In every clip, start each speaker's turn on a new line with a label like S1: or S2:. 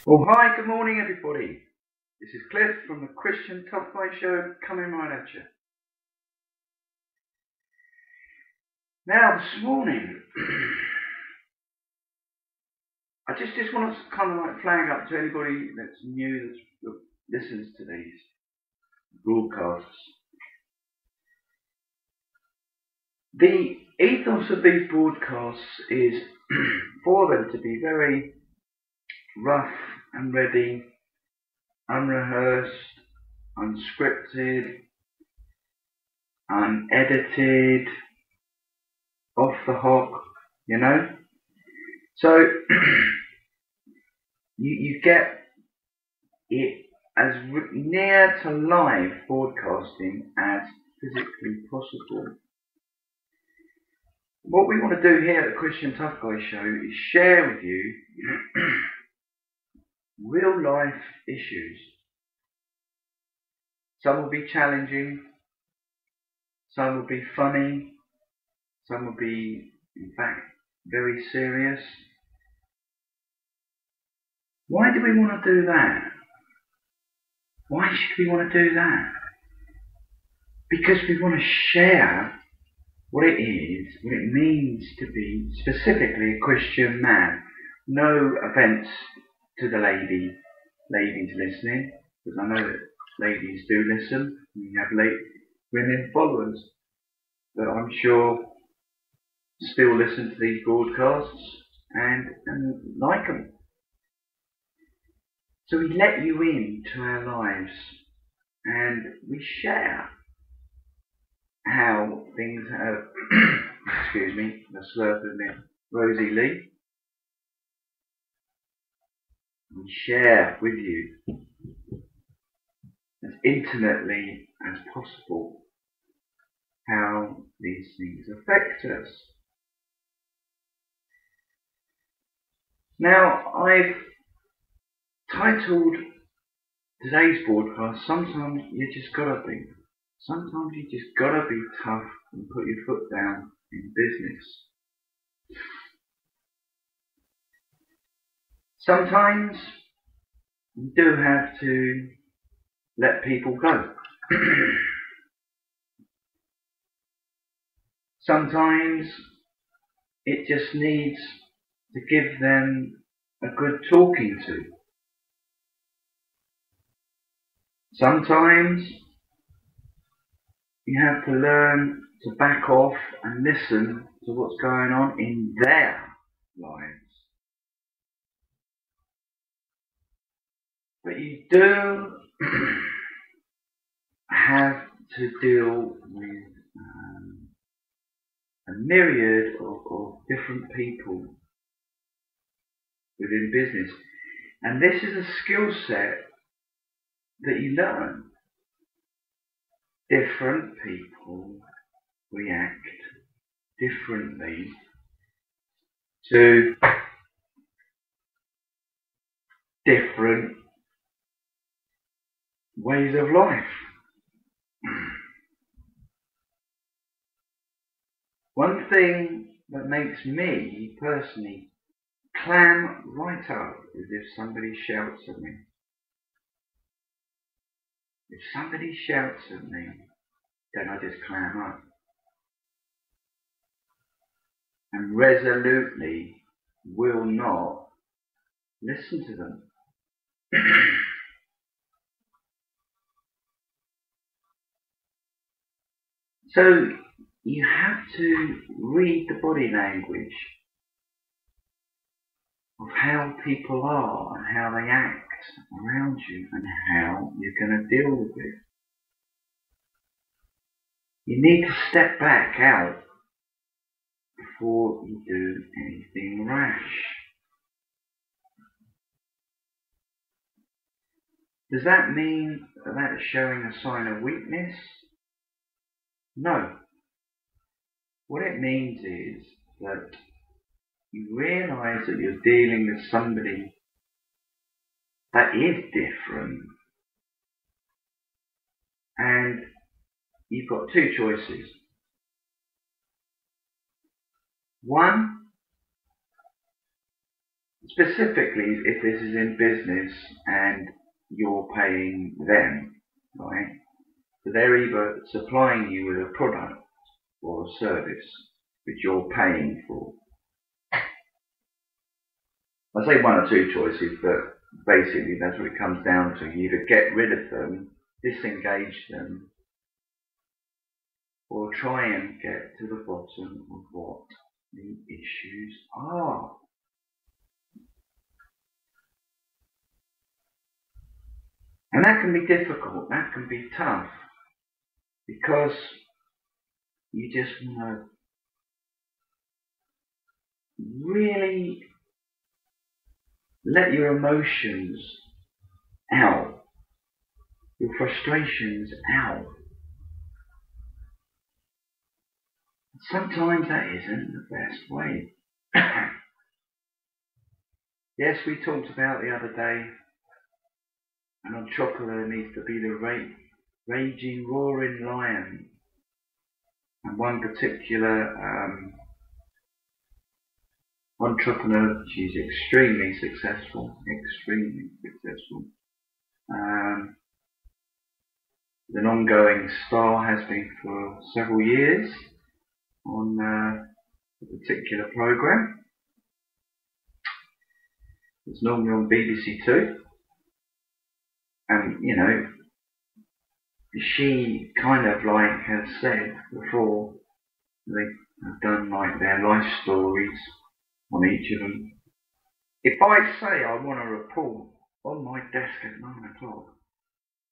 S1: Well, hi, good morning, everybody. This is Cliff from the Christian Tough Guy Show, coming right at you. Now, this morning, I just want to kind of like flag up to anybody that's new that listens to these broadcasts. The ethos of these broadcasts is for them to be very rough and ready, unrehearsed, unscripted, unedited, off the hop, you know. So you get it as near to live broadcasting as physically possible. What we want to do here at the Christian Tough Guy Show is share with you real life issues. Some will be challenging, some will be funny, some will be, in fact, very serious. Why do we want to do that? Why should we want to do that? Because we want to share what it is, what it means to be specifically a Christian man. No offence to the ladies listening, because I know that ladies do listen. We have women followers that I'm sure still listen to these broadcasts and like them. So we let you into our lives and we share how things have, excuse me, the slurp of it, Rosie Lee. We share with you as intimately as possible how these things affect us. Now, I've titled today's broadcast, Sometimes You Just Gotta Be. Sometimes you just gotta be tough and put your foot down in business. Sometimes you do have to let people go. Sometimes it just needs to give them a good talking to. Sometimes you have to learn to back off and listen to what's going on in their lives. But you do have to deal with a myriad of different people within business. And this is a skill set that you learn. Different people react differently to different ways of life. One thing that makes me personally clam right up is if somebody shouts at me. If somebody shouts at me, then I just clam up and resolutely will not listen to them. So you have to read the body language of how people are and how they act around you and how you're going to deal with it. You need to step back out before you do anything rash. Does that mean that that's showing a sign of weakness? No. What it means is that you realise that you're dealing with somebody that is different, and you've got two choices. One, specifically if this is in business and you're paying them, right? So they're either supplying you with a product or a service which you're paying for. I say one or two choices, but basically that's what it comes down to. You either get rid of them, disengage them, or try and get to the bottom of what the issues are. And that can be difficult, that can be tough, because you just want to really let your emotions out, your frustrations out. Sometimes that isn't the best way. Yes, we talked about the other day, an entrepreneur needs to be the raging, roaring lion. And one particular entrepreneur, she's extremely successful. An ongoing star has been for several years on a particular program. It's normally on BBC Two. And, you know, she kind of like has said before, they have done like their life stories on each of them. If I say I want a report on my desk at 9 o'clock,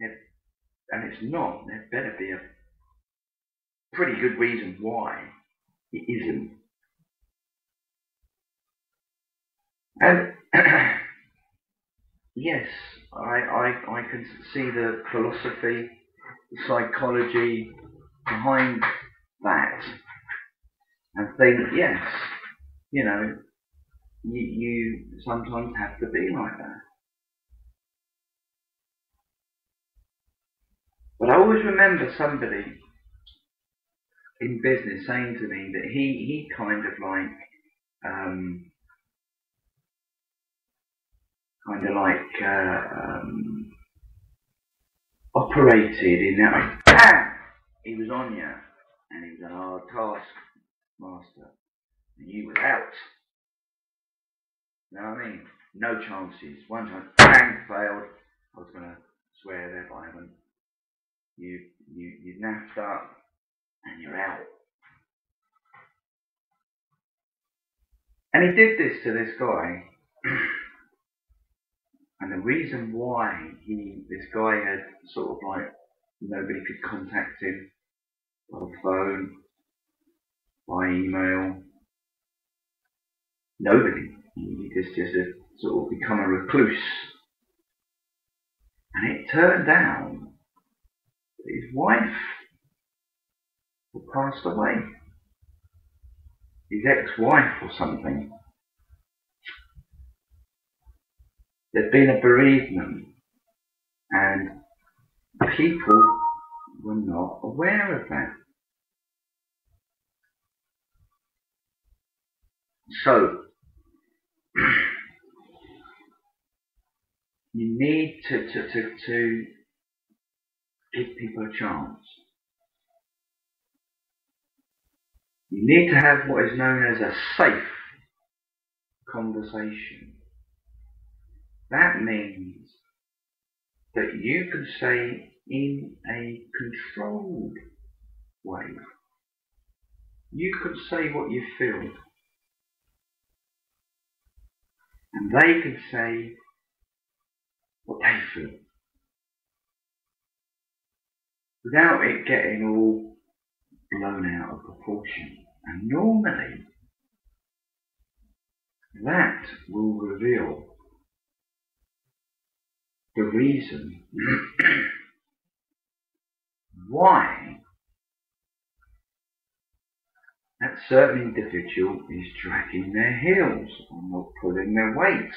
S1: and it's not, there better be a pretty good reason why it isn't. And yes, I can see the philosophy, the psychology behind that, and think, yes, you know, you sometimes have to be like that. But I always remember somebody in business saying to me that he kind of like operated in that way. Bam! He was on you, and he was a hard task master, and you was out. You know what I mean? No chances. One chance, bang, failed. I was going to swear there, but I haven't. You naffed up, and you're out. And he did this to this guy. And the reason why this guy had sort of like, nobody could contact him by phone, by email, nobody. He just had sort of become a recluse. And it turned out that his wife had passed away. His ex-wife or something. There'd been a bereavement, and people were not aware of that. So, you need to give people a chance. You need to have what is known as a safe conversation. That means that you can say in a controlled way. You can say what you feel. And they can say what they feel. Without it getting all blown out of proportion. And normally, that will reveal the reason why that certain individual is dragging their heels or not pulling their weight.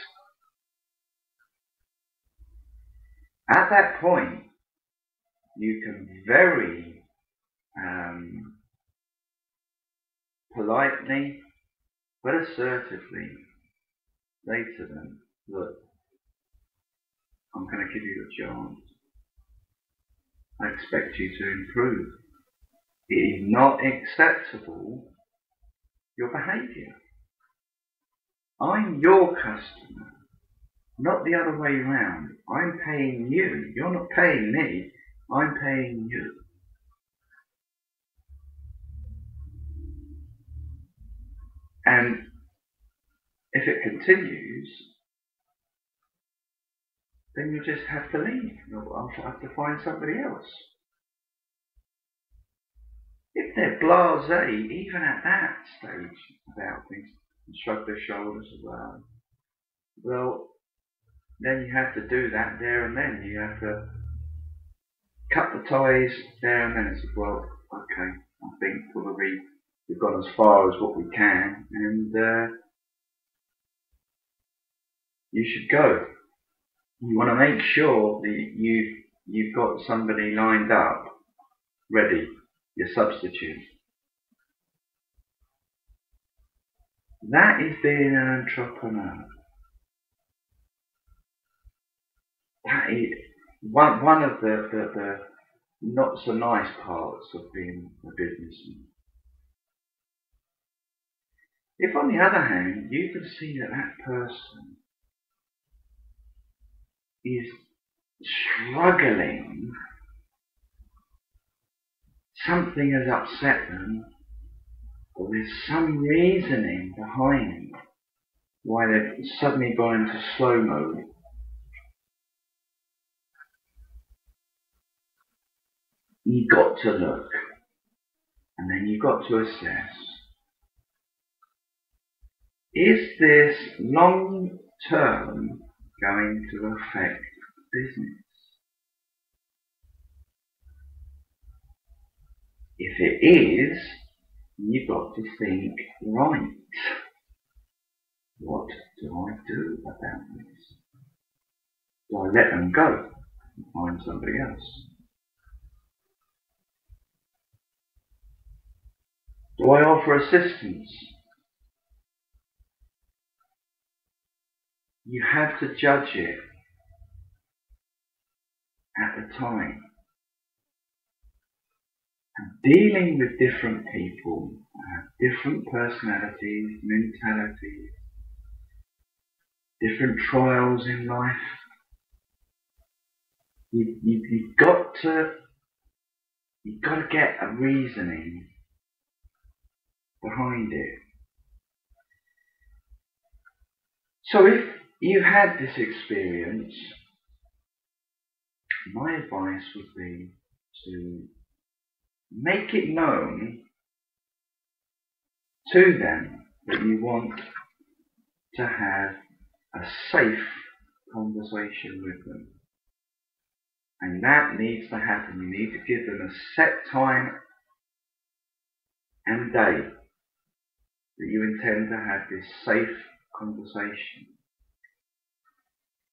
S1: At that point, you can very politely but assertively say to them, look, I'm going to give you a chance. I expect you to improve. It is not acceptable, your behaviour. I'm your customer, not the other way round. I'm paying you. You're not paying me. I'm paying you. And if it continues, then you just have to leave. I'll have to find somebody else. If they're blasé, even at that stage about things, and shrug their shoulders around, well, then you have to do that there and then. You have to cut the ties there and then. And say, well, okay, I think probably we've gone as far as what we can, and you should go. You want to make sure that you've got somebody lined up, ready, your substitute. That is being an entrepreneur. That is one of the not so nice parts of being a businessman. If on the other hand, you can see that that person is struggling, something has upset them, or there's some reasoning behind why they've suddenly gone into slow mode, you've got to look, and then you've got to assess, is this long term going to affect business? If it is, you've got to think, right, what do I do about this? Do I let them go and find somebody else? Do I offer assistance? You have to judge it at the time. And dealing with different people, different personalities, mentalities, different trials in life, you've got to get a reasoning behind it. So if you had this experience, my advice would be to make it known to them that you want to have a safe conversation with them. And that needs to happen. You need to give them a set time and day that you intend to have this safe conversation.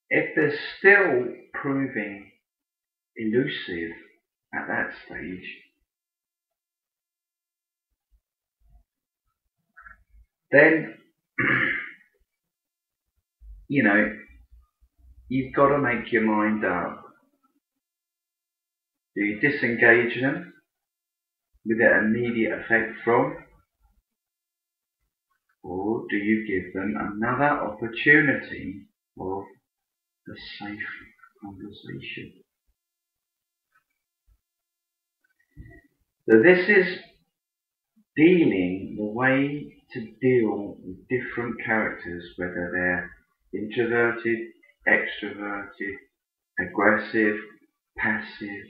S1: If they're still proving elusive at that stage, then you've got to make your mind up. Do you disengage them with an immediate effect from, or do you give them another opportunity of a safe conversation? So this is dealing, the way to deal with different characters, whether they're introverted, extroverted, aggressive, passive,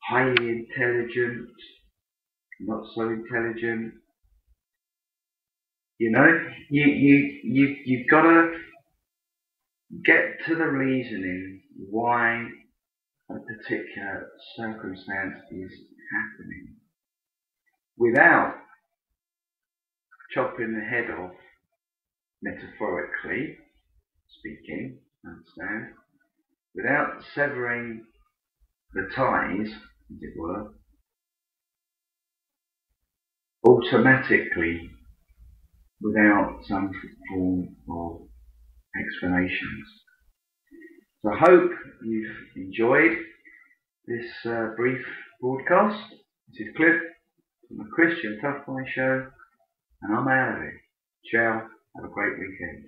S1: highly intelligent, not so intelligent. You've got to get to the reasoning why a particular circumstance is happening, without chopping the head off, metaphorically speaking, understand, without severing the ties, as it were, automatically, without some form of explanations. So I hope you've enjoyed this brief broadcast. This is Cliff from the Christian Tough Boy Show, and I'm out of it. Ciao. Have a great weekend.